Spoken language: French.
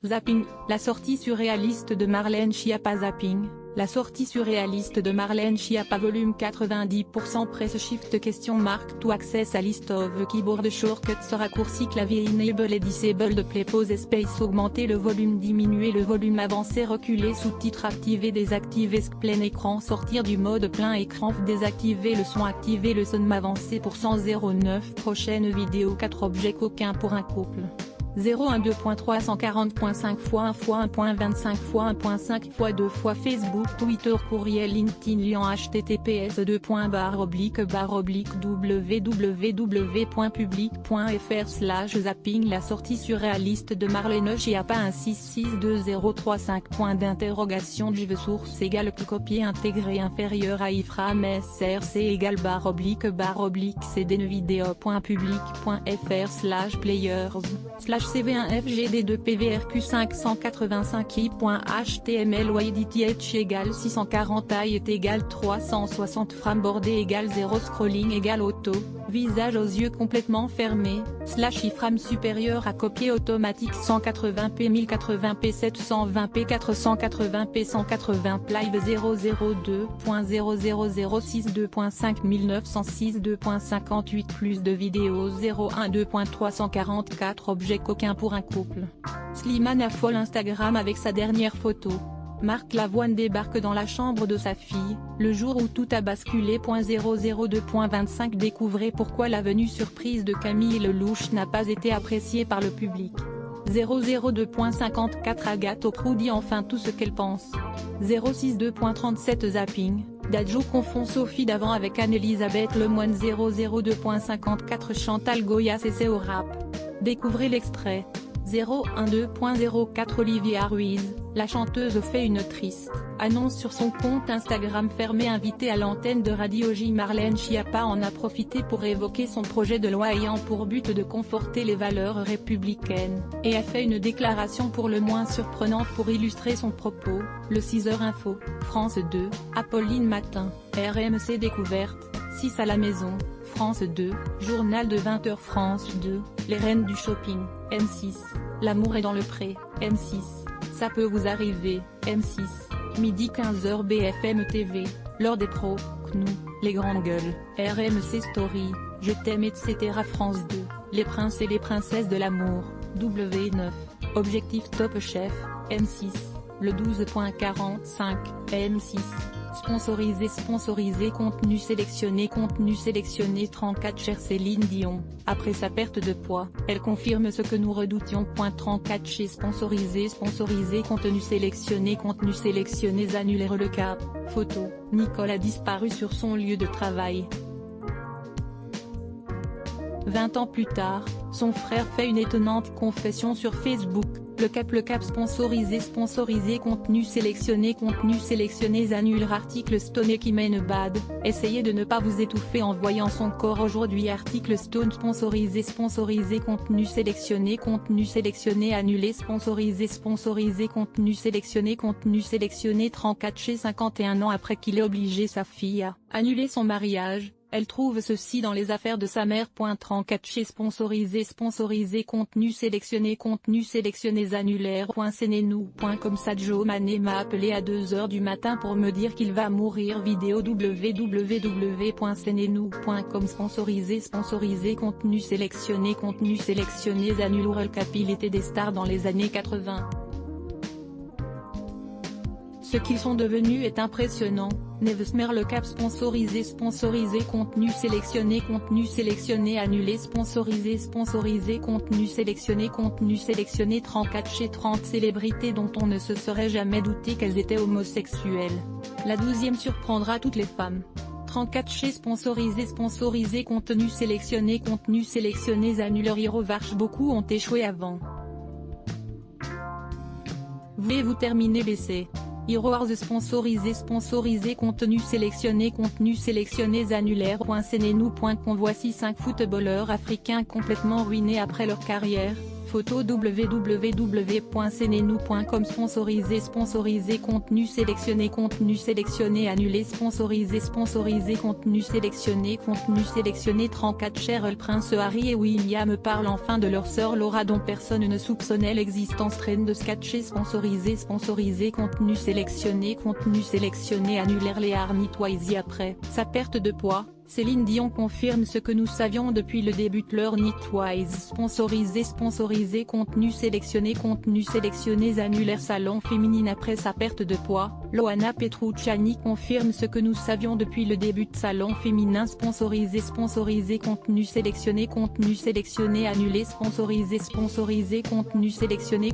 Zapping, la sortie surréaliste de Marlène Schiappa. Zapping, la sortie surréaliste de Marlène Schiappa volume 90% press shift question mark to access a list of keyboard shortcuts raccourci clavier enable et disable play pause space augmenter le volume diminuer le volume avancer reculer sous-titres activer désactiver plein écran sortir du mode plein écran désactiver le son activer le son avancer pour 109 prochaine vidéo 4 objets coquins pour un couple. 012.340.5 x 1 x 1.25 x 1.5 x 2 x Facebook Twitter courriel LinkedIn lien https://www.public.fr/zapping la sortie surréaliste de Marlène Schiappa un 662035 point d'interrogation div source égale copier intégré inférieur à iframe src égale cd2.public.fr/players/cv1fgd2pvrq585i.html ydth égale 640 height égale 360 frame bordé égale 0 scrolling égale auto, visage aux yeux complètement fermés, iframe supérieur à copier automatique 180p 1080p 720p 480p 180 live 002.00062.5 1906 2.58 plus de vidéos 012.344 objets coquins pour un couple. Slimane affole Instagram avec sa dernière photo. Marc Lavoine débarque dans la chambre de sa fille, le jour où tout a basculé. 002.25 Découvrez pourquoi la venue surprise de Camille Lelouch n'a pas été appréciée par le public. 002.54 Agathe O'Crou dit enfin tout ce qu'elle pense. 062.37 Zapping, Dadju confond Sophie Davant avec Anne-Elisabeth Lemoine. 002.54 Chantal Goya s'essaie au rap. Découvrez l'extrait. 012.04 Olivia Ruiz, la chanteuse fait une triste annonce sur son compte Instagram fermé. Invitée à l'antenne de Radio J, Marlène Schiappa en a profité pour évoquer son projet de loi ayant pour but de conforter les valeurs républicaines, et a fait une déclaration pour le moins surprenante pour illustrer son propos. Le 6h Info, France 2, Apolline Matin, RMC Découverte, 6 à la maison, France 2, Journal de 20h France 2, Les Reines du Shopping, M6, L'amour est dans le pré, M6, Ça peut vous arriver, M6, midi 15h BFM TV, L'heure des pros, CNU, Les grandes gueules, RMC Story, Je t'aime etc. France 2, Les princes et les princesses de l'amour, W9, Objectif Top Chef, M6, le 12.45, M6. Sponsorisé contenu sélectionné 34 Chère Céline Dion, après sa perte de poids, elle confirme ce que nous redoutions. 34 chez sponsorisé contenu sélectionné annulé le cap, photo, Nicole a disparu sur son lieu de travail. 20 ans plus tard, son frère fait une étonnante confession sur Facebook. Le cap sponsorisé contenu sélectionné annule article Stone qui mène bad, essayez de ne pas vous étouffer en voyant son corps aujourd'hui. Article Stone sponsorisé contenu sélectionné annulé sponsorisé contenu sélectionné 34 chez 51 ans après qu'il ait obligé sa fille à annuler son mariage. Elle trouve ceci dans les affaires de sa mère. 34 chez sponsorisé contenu sélectionné annulaire. CNews.com Sadio Mané m'a appelé à 2h du matin pour me dire qu'il va mourir. Vidéo www.cnews.com sponsorisé contenu sélectionné annule. Le Cap il était des stars dans les années 80. Ce qu'ils sont devenus est impressionnant. Nevesmer le cap sponsorisé contenu sélectionné annulé sponsorisé contenu sélectionné 34 chez 30 célébrités dont on ne se serait jamais douté qu'elles étaient homosexuelles. La 12e surprendra toutes les femmes. 34 chez sponsorisé contenu sélectionné annuleur Hirovarch. Beaucoup ont échoué avant. Voulez-vous terminer l'essai? Heroes sponsorisé contenu sélectionné annulaire. CNews.com Voici 5 footballeurs africains complètement ruinés après leur carrière. Photo www.cnenou.com. Sponsorisé contenu sélectionné annulé sponsorisé contenu sélectionné 34 Cheryl Prince Harry et William parlent enfin de leur sœur Laura dont personne ne soupçonnait l'existence. Train de sketcher sponsorisé contenu sélectionné annulé. Les Army Twizy après sa perte de poids. Céline Dion confirme ce que nous savions depuis le début de leur Knitwise. Sponsorisé contenu sélectionné annulaire. Salon féminine après sa perte de poids. Loana Petrucciani confirme ce que nous savions depuis le début de salon féminin. Sponsorisé contenu sélectionné annulé. Sponsorisé contenu sélectionné